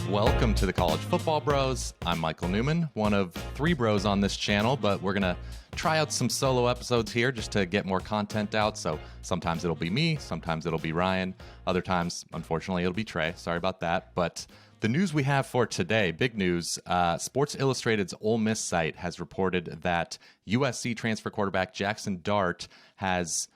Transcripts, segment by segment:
Welcome to the College Football Bros. I'm Michael Newman, one of 3 bros on this channel, but we're going to try out some solo episodes here just to get more content out. So sometimes it'll be me, sometimes it'll be Ryan, other times, unfortunately, it'll be Trey. Sorry about that. But the news we have for today, big news, Sports Illustrated's Ole Miss site has reported that USC transfer quarterback Jaxson Dart has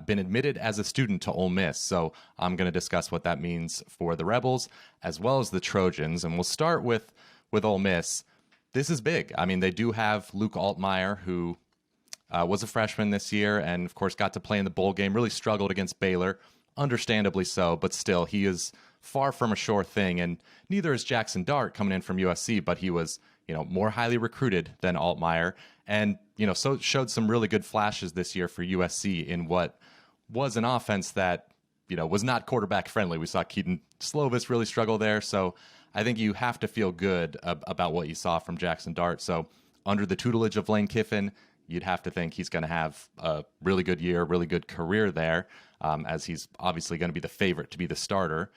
been admitted as a student to Ole Miss. So I'm going to discuss what that means for the Rebels as well as the Trojans. And we'll start with Ole Miss. This is big. I mean, they do have Luke Altmaier, who was a freshman this year and, of course, got to play in the bowl game, really struggled against Baylor, understandably so, but still, he is far from a sure thing. And neither is Jaxson Dart coming in from USC, but he was, more highly recruited than Altmaier. And, so showed some really good flashes this year for USC in what was an offense that, was not quarterback friendly. We saw Keaton Slovis really struggle there. So I think you have to feel good about what you saw from Jaxson Dart. So under the tutelage of Lane Kiffin, you'd have to think he's going to have a really good year, really good career there, as he's obviously going to be the favorite to be the starter.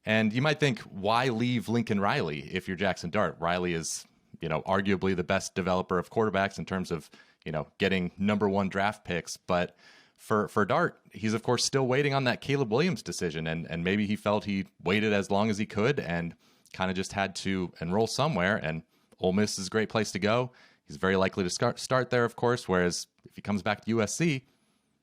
And you might think, why leave Lincoln Riley if you're Jaxson Dart? Riley is, arguably the best developer of quarterbacks in terms of, getting number 1 draft picks. But for Dart, he's, of course, still waiting on that Caleb Williams decision. And maybe he felt he waited as long as he could and kind of just had to enroll somewhere. And Ole Miss is a great place to go. He's very likely to start there, of course, whereas if he comes back to USC,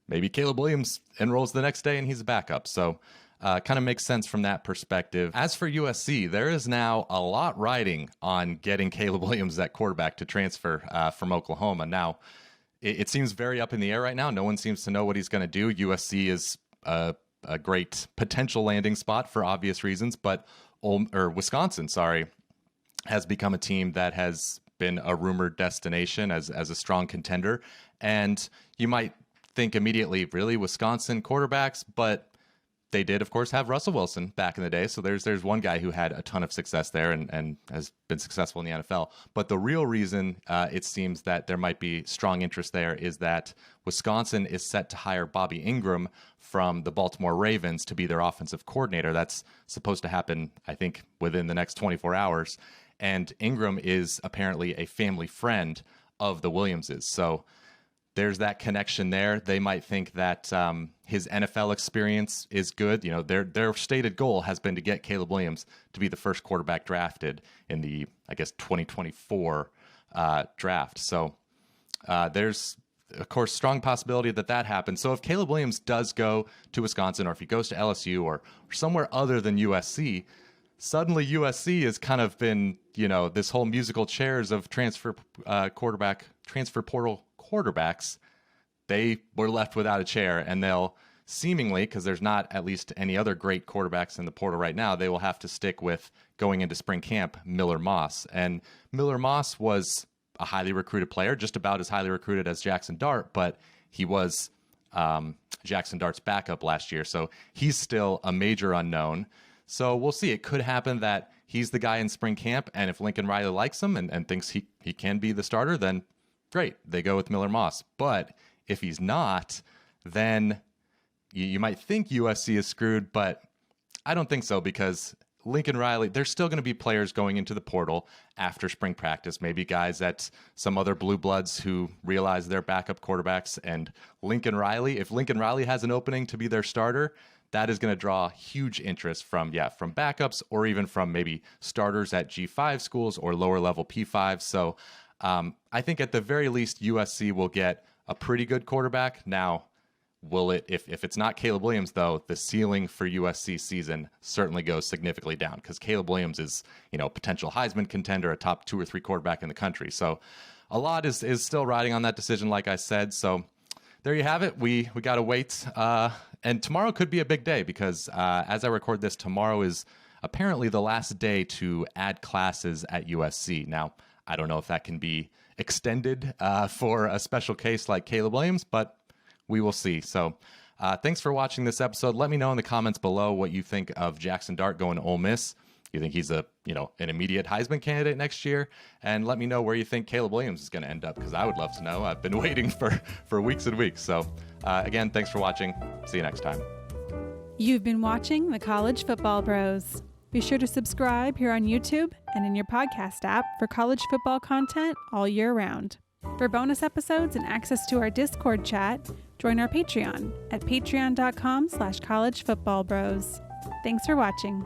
maybe Caleb Williams enrolls the next day and he's a backup. So kind of makes sense from that perspective. As for USC, there is now a lot riding on getting Caleb Williams at quarterback to transfer from Oklahoma. Now, it seems very up in the air right now. No one seems to know what he's going to do. USC is a great potential landing spot for obvious reasons, but Wisconsin, has become a team that has been a rumored destination as a strong contender. And you might think immediately, really, Wisconsin quarterbacks, but they did, of course, have Russell Wilson back in the day. So there's one guy who had a ton of success there and has been successful in the NFL. But the real reason it seems that there might be strong interest there is that Wisconsin is set to hire Bobby Ingram from the Baltimore Ravens to be their offensive coordinator. That's supposed to happen, I think, within the next 24 hours. And Ingram is apparently a family friend of the Williamses. So there's that connection there. They might think that his NFL experience is good. Their stated goal has been to get Caleb Williams to be the first quarterback drafted in the, 2024 draft. So there's, of course, strong possibility that happens. So if Caleb Williams does go to Wisconsin, or if he goes to LSU or somewhere other than USC, suddenly USC has kind of been, this whole musical chairs of transfer portal quarterbacks. They were left without a chair, and they'll seemingly, because there's not at least any other great quarterbacks in the portal right now, they will have to stick with, going into spring camp, Miller Moss. And Miller Moss was a highly recruited player, just about as highly recruited as Jaxson Dart, but he was Jaxson Dart's backup last year, so he's still a major unknown. So we'll see. It could happen that he's the guy in spring camp, and if Lincoln Riley likes him and thinks he can be the starter, then great, they go with Miller Moss. But if he's not, then you might think USC is screwed, but I don't think so, because Lincoln Riley, there's still going to be players going into the portal after spring practice, maybe guys at some other blue bloods who realize they're backup quarterbacks. And Lincoln Riley, if Lincoln Riley has an opening to be their starter, that is going to draw huge interest from backups, or even from maybe starters at G5 schools or lower level P5. So I think at the very least, USC will get a pretty good quarterback. Now, will it, if it's not Caleb Williams, though, the ceiling for USC season certainly goes significantly down, because Caleb Williams is, potential Heisman contender, a top 2 or 3 quarterback in the country. So a lot is still riding on that decision, like I said. So there you have it. We got to wait. And tomorrow could be a big day, because as I record this, tomorrow is apparently the last day to add classes at USC. Now, I don't know if that can be extended for a special case like Caleb Williams, but we will see. So thanks for watching this episode. Let me know in the comments below what you think of Jaxson Dart going to Ole Miss. You think he's an immediate Heisman candidate next year? And let me know where you think Caleb Williams is going to end up, because I would love to know. I've been waiting for weeks and weeks. So again, thanks for watching. See you next time. You've been watching the College Football Bros. Be sure to subscribe here on YouTube and in your podcast app for college football content all year round. For bonus episodes and access to our Discord chat, join our Patreon at patreon.com/collegefootballbros. Thanks for watching.